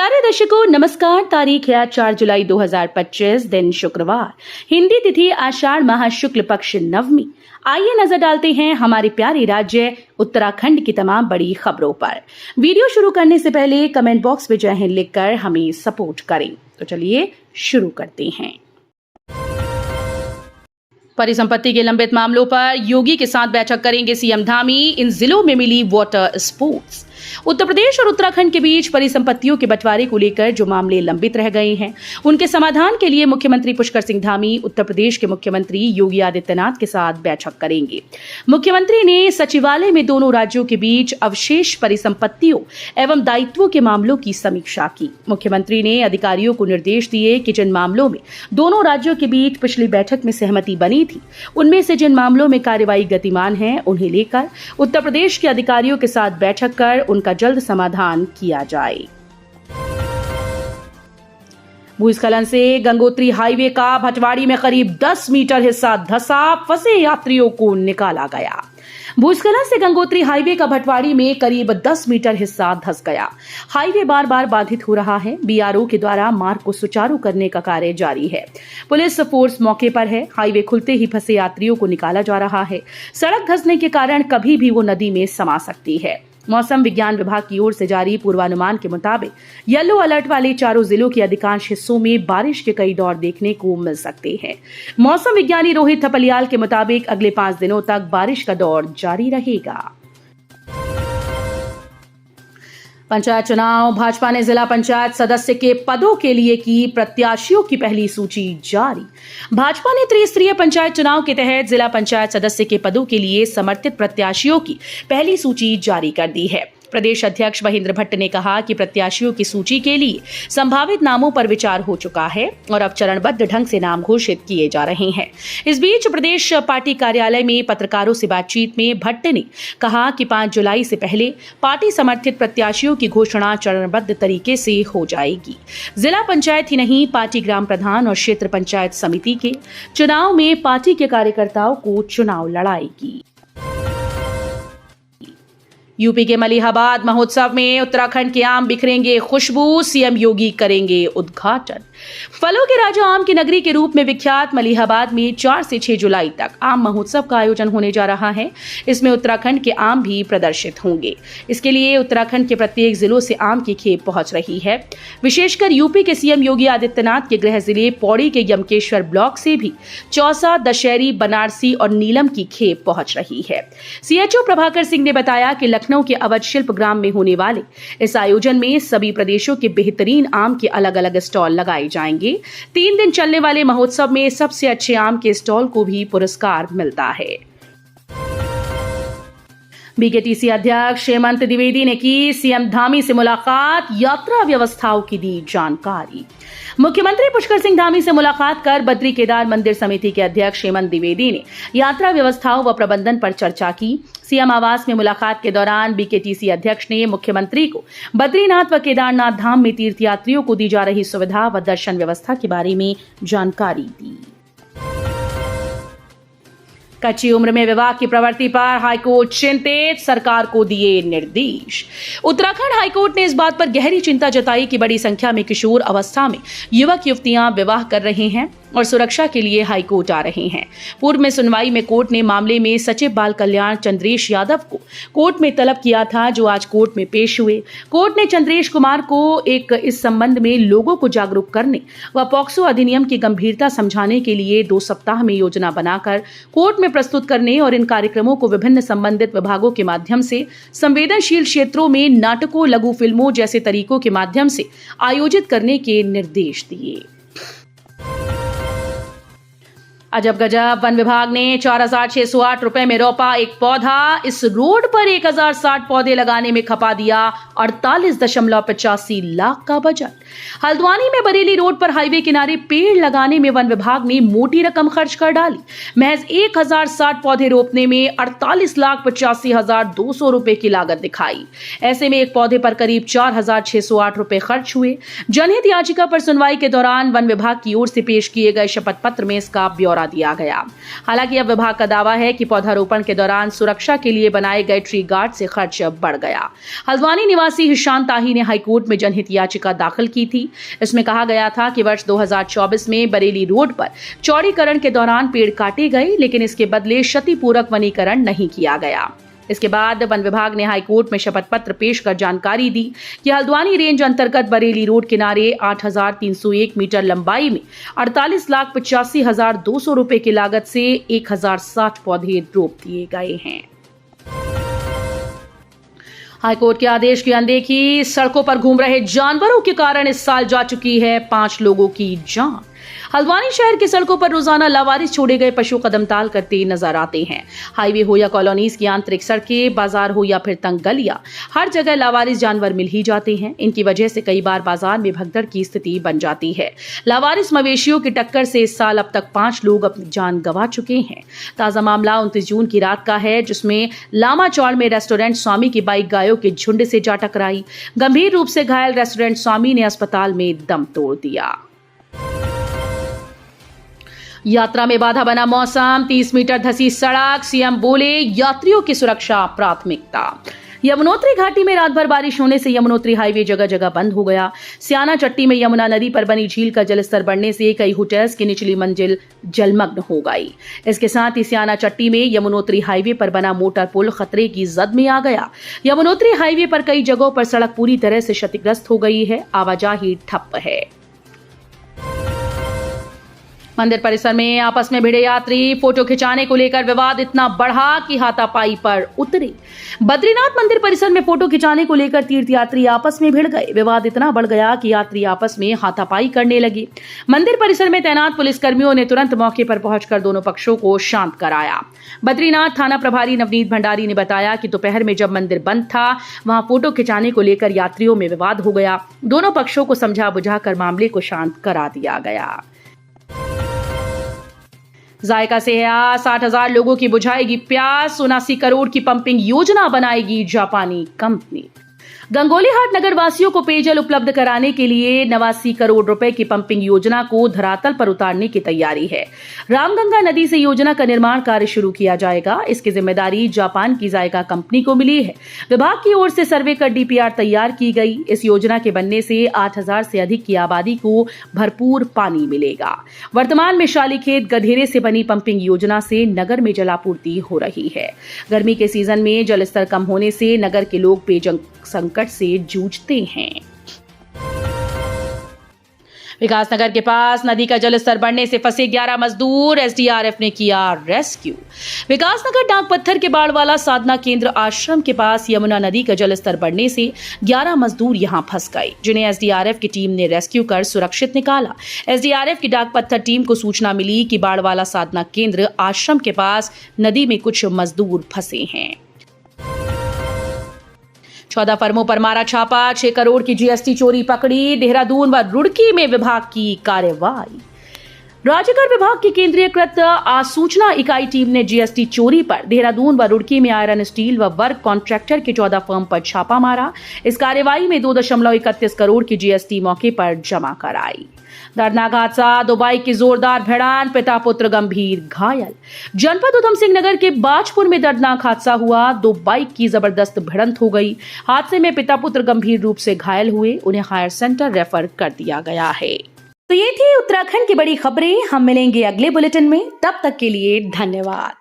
प्यारे दर्शकों नमस्कार। तारीख है 4 जुलाई 2025, दिन शुक्रवार, हिंदी तिथि आषाढ़ माह शुक्ल पक्ष नवमी। आइए नजर डालते हैं हमारे प्यारे राज्य उत्तराखंड की तमाम बड़ी खबरों पर। वीडियो शुरू करने से पहले कमेंट बॉक्स में जय हिंद लिखकर हमें सपोर्ट करें। तो चलिए शुरू करते हैं। परिसंपत्ति के लंबित मामलों पर योगी के साथ बैठक करेंगे सीएम धामी। इन जिलों में मिली वाटर स्पोर्ट्स। उत्तर प्रदेश और उत्तराखंड के बीच परिसंपत्तियों के बंटवारे को लेकर जो मामले लंबित रह गए हैं, उनके समाधान के लिए मुख्यमंत्री पुष्कर सिंह धामी उत्तर प्रदेश के मुख्यमंत्री योगी आदित्यनाथ के साथ बैठक करेंगे। मुख्यमंत्री ने सचिवालय में दोनों राज्यों के बीच अवशेष परिसंपत्तियों एवं दायित्वों के मामलों की समीक्षा की। मुख्यमंत्री ने अधिकारियों को निर्देश दिए कि जिन मामलों में दोनों राज्यों के बीच पिछली बैठक में सहमति बनी थी, उनमें से जिन मामलों में कार्रवाई गतिमान है, उन्हें लेकर उत्तर प्रदेश के अधिकारियों के साथ बैठक कर उनका जल्द समाधान किया जाए। भूस्खलन से गंगोत्री हाईवे का भटवाड़ी में करीब 10 मीटर हिस्सा धंसा, फंसे यात्रियों को निकाला गया। भूस्खलन से गंगोत्री हाईवे का भटवाड़ी में करीब 10 मीटर हिस्सा धंस गया। हाईवे बार बार बाधित हो रहा है। बीआरओ के द्वारा मार्ग को सुचारू करने का कार्य जारी है। पुलिस फोर्स मौके पर है। हाईवे खुलते ही फंसे यात्रियों को निकाला जा रहा है। सड़क धंसने के कारण कभी भी वो नदी में समा सकती है। मौसम विज्ञान विभाग की ओर से जारी पूर्वानुमान के मुताबिक येलो अलर्ट वाले चारों जिलों के अधिकांश हिस्सों में बारिश के कई दौर देखने को मिल सकते हैं। मौसम विज्ञानी रोहित थपलियाल के मुताबिक अगले 5 दिनों तक बारिश का दौर जारी रहेगा। पंचायत चुनाव। भाजपा ने जिला पंचायत सदस्य के पदों के लिए की प्रत्याशियों की पहली सूची जारी। भाजपा ने त्रिस्तरीय पंचायत चुनाव के तहत जिला पंचायत सदस्य के पदों के लिए समर्थित प्रत्याशियों की पहली सूची जारी कर दी है। प्रदेश अध्यक्ष महेंद्र भट्ट ने कहा कि प्रत्याशियों की सूची के लिए संभावित नामों पर विचार हो चुका है और अब चरणबद्ध ढंग से नाम घोषित किए जा रहे हैं। इस बीच प्रदेश पार्टी कार्यालय में पत्रकारों से बातचीत में भट्ट ने कहा कि 5 जुलाई से पहले पार्टी समर्थित प्रत्याशियों की घोषणा चरणबद्ध तरीके से हो जाएगी। जिला पंचायत ही नहीं, पार्टी ग्राम प्रधान और क्षेत्र पंचायत समिति के चुनाव में पार्टी के कार्यकर्ताओं को चुनाव लड़ाएगी। यूपी के मलिहाबाद महोत्सव में उत्तराखंड के आम बिखरेंगे खुशबू, सीएम योगी करेंगे उद्घाटन। फलों के राजा आम की नगरी के रूप में विख्यात मलिहाबाद में 4 से 6 जुलाई तक आम महोत्सव का आयोजन होने जा रहा है। इसमें उत्तराखंड के आम भी प्रदर्शित होंगे। इसके लिए उत्तराखंड के प्रत्येक जिलों से आम की खेप पहुंच रही है। विशेषकर यूपी के सीएम योगी आदित्यनाथ के गृह जिले पौड़ी के यमकेश्वर ब्लॉक से भी चौसा, दशहरी, बनारसी और नीलम की खेप पहुंच रही है। सीएचओ प्रभाकर सिंह ने बताया कि लखनऊ के अवध शिल्प ग्राम में होने वाले इस आयोजन में सभी प्रदेशों के बेहतरीन आम के अलग अलग स्टॉल लगाए जाएंगे। 3 दिन चलने वाले महोत्सव में सबसे अच्छे आम के स्टॉल को भी पुरस्कार मिलता है। बीकेटीसी अध्यक्ष हेमंत द्विवेदी ने की सीएम धामी से मुलाकात, यात्रा व्यवस्थाओं की दी जानकारी। मुख्यमंत्री पुष्कर सिंह धामी से मुलाकात कर बद्री केदार मंदिर समिति के अध्यक्ष हेमंत द्विवेदी ने यात्रा व्यवस्थाओं व प्रबंधन पर चर्चा की। सीएम आवास में मुलाकात के दौरान बीकेटीसी अध्यक्ष ने मुख्यमंत्री को बद्रीनाथ व केदारनाथ धाम में तीर्थयात्रियों को दी जा रही सुविधा व दर्शन व्यवस्था के बारे में जानकारी दी। कच्ची उम्र में विवाह की प्रवृत्ति पर हाईकोर्ट चिंतित, सरकार को दिए निर्देश। उत्तराखंड हाईकोर्ट ने इस बात पर गहरी चिंता जताई कि बड़ी संख्या में किशोर अवस्था में युवक युवतियां विवाह कर रहे हैं और सुरक्षा के लिए हाईकोर्ट आ रहे हैं। पूर्व में सुनवाई में कोर्ट ने मामले में सचिव बाल कल्याण चंद्रेश यादव को कोर्ट में तलब किया था, जो आज कोर्ट में पेश हुए। कोर्ट ने चंद्रेश कुमार को इस संबंध में लोगों को जागरूक करने व पॉक्सो अधिनियम की गंभीरता समझाने के लिए 2 सप्ताह में योजना बनाकर कोर्ट में प्रस्तुत करने और इन कार्यक्रमों को विभिन्न संबंधित विभागों के माध्यम से संवेदनशील क्षेत्रों में नाटकों, लघु फिल्मों जैसे तरीकों के माध्यम से आयोजित करने के निर्देश दिए। अजब गजब, वन विभाग ने 4,608 रुपए में रोपा एक पौधा। इस रोड पर 1,060 पौधे लगाने में खपा दिया 48.85 लाख का बजट। हल्द्वानी में बरेली रोड पर हाईवे किनारे पेड़ लगाने में वन विभाग ने मोटी रकम खर्च कर डाली। महज 1,060 पौधे रोपने में 48,85,200 रुपए की लागत दिखाई। ऐसे में एक पौधे पर करीब 4,608 रुपए खर्च हुए। जनहित याचिका पर सुनवाई के दौरान वन विभाग की ओर से पेश किए गए शपथ पत्र में इसका ब्यौरा करा दिया गया। हालांकि अब विभाग का दावा है कि पौधारोपण के दौरान सुरक्षा के लिए बनाए गए ट्री गार्ड से खर्च बढ़ गया। हल्द्वानी निवासी हिशान ताही ने हाईकोर्ट में जनहित याचिका दाखिल की थी। इसमें कहा गया था कि वर्ष 2024 में बरेली रोड पर चौड़ीकरण के दौरान पेड़ काटे गए, लेकिन इसके बदले क्षतिपूरक वनीकरण नहीं किया गया। इसके बाद वन विभाग ने हाईकोर्ट में शपथ पत्र पेश कर जानकारी दी कि हल्द्वानी रेंज अंतर्गत बरेली रोड किनारे 8,301 मीटर लंबाई में 48,85,200 रुपए की लागत से 1,060 पौधे रोप दिए गए हैं। हाईकोर्ट के आदेश की अनदेखी, सड़कों पर घूम रहे जानवरों के कारण इस साल जा चुकी है 5 लोगों की जान। हल्द्वानी शहर की सड़कों पर रोजाना लावारिस छोड़े गए पशु कदमताल करते नजर आते हैं। हाईवे हो या कॉलोनीज की आंतरिक सड़कें, बाजार हो या फिर तंग गलियां, हर जगह लावारिस जानवर मिल ही जाते हैं। इनकी वजह से कई बार बाजार में भगदड़ की स्थिति बन जाती है। लावारिस मवेशियों की टक्कर से इस साल अब तक 5 लोग अपनी जान गंवा चुके हैं। ताजा मामला 29 जून की रात का है, जिसमें लामाचौड़ में रेस्टोरेंट स्वामी की बाइक गायों के झुंड से जा टकराई। गंभीर रूप से घायल रेस्टोरेंट स्वामी ने अस्पताल में दम तोड़ दिया। यात्रा में बाधा बना मौसम, 30 मीटर धंसी सड़क, सीएम बोले यात्रियों की सुरक्षा प्राथमिकता। यमुनोत्री घाटी में रात भर बारिश होने से यमुनोत्री हाईवे जगह जगह बंद हो गया। स्याना चट्टी में यमुना नदी पर बनी झील का जलस्तर बढ़ने से कई होटल्स की निचली मंजिल जलमग्न हो गई। इसके साथ ही स्याना चट्टी में यमुनोत्री हाईवे पर बना मोटर पुल खतरे की जद में आ गया। यमुनोत्री हाईवे पर कई जगहों पर सड़क पूरी तरह से क्षतिग्रस्त हो गई है, आवाजाही ठप है। मंदिर परिसर में आपस में भिड़े यात्री, फोटो खिंचाने को लेकर विवाद इतना बढ़ा कि हाथापाई पर उतरे। बद्रीनाथ मंदिर परिसर में फोटो खिंचाने को लेकर तीर्थयात्री आपस में भिड़ गए। विवाद इतना बढ़ गया कि यात्री आपस में हाथापाई करने लगे। मंदिर परिसर में तैनात पुलिसकर्मियों ने तुरंत मौके पर पहुंचकर दोनों पक्षों को शांत कराया। बद्रीनाथ थाना प्रभारी नवनीत भंडारी ने बताया कि दोपहर में जब मंदिर बंद था, वहां फोटो खिंचाने को लेकर यात्रियों में विवाद हो गया। दोनों पक्षों को समझा बुझाकर मामले को शांत करा दिया गया। जायका से 60,000 लोगों की बुझाएगी प्यास, 79 करोड़ की पंपिंग योजना बनाएगी जापानी कंपनी। गंगोलीहाट नगर वासियों को पेयजल उपलब्ध कराने के लिए 89 करोड़ रुपए की पंपिंग योजना को धरातल पर उतारने की तैयारी है। रामगंगा नदी से योजना का निर्माण कार्य शुरू किया जाएगा। इसकी जिम्मेदारी जापान की जायका कंपनी को मिली है। विभाग की ओर से सर्वे कर डीपीआर तैयार की गई। इस योजना के बनने से 8,000 से अधिक की आबादी को भरपूर पानी मिलेगा। वर्तमान में शालीखेत गधेरे से बनी पंपिंग योजना से नगर में जलापूर्ति हो रही है। गर्मी के सीजन में जलस्तर कम होने से नगर के लोग पेयजल संकट से जूझते हैं। विकासनगर के पास नदी का जलस्तर बढ़ने से फंसे 11 मजदूर, एसडीआरएफ ने किया रेस्क्यू। विकासनगर डाकपत्थर के बाड़वाला साधना केंद्र आश्रम के पास यमुना नदी का जलस्तर बढ़ने से 11 मजदूर यहां फंस गए, जिन्हें एसडीआरएफ की टीम ने रेस्क्यू कर सुरक्षित निकाला। एसडीआरएफ की डाकपत्थर टीम को सूचना मिली कि बाड़वाला साधना केंद्र आश्रम के पास नदी में कुछ मजदूर फंसे हैं। 14 फर्मों पर मारा छापा, 6 करोड़ की जीएसटी चोरी पकड़ी। देहरादून व रुड़की में विभाग की कार्रवाई। राज्यकर विभाग की केंद्रीयकृत आसूचना इकाई टीम ने जीएसटी चोरी पर देहरादून व रुड़की में आयरन स्टील व वर्क कॉन्ट्रैक्टर के 14 फर्म पर छापा मारा। इस कार्रवाई में 2.31 करोड़ की जीएसटी मौके पर जमा कराई। दर्दनाक हादसा, 2 बाइक की जोरदार भिड़ंत, पिता पुत्र गंभीर घायल। जनपद उधम सिंह नगर के बाजपुर में दर्दनाक हादसा हुआ। 2 बाइक की जबरदस्त भिड़ंत हो गई। हादसे में पिता पुत्र गंभीर रूप से घायल हुए, उन्हें हायर सेंटर रेफर कर दिया गया है। तो ये थी उत्तराखंड की बड़ी खबरें। हम मिलेंगे अगले बुलेटिन में, तब तक के लिए धन्यवाद।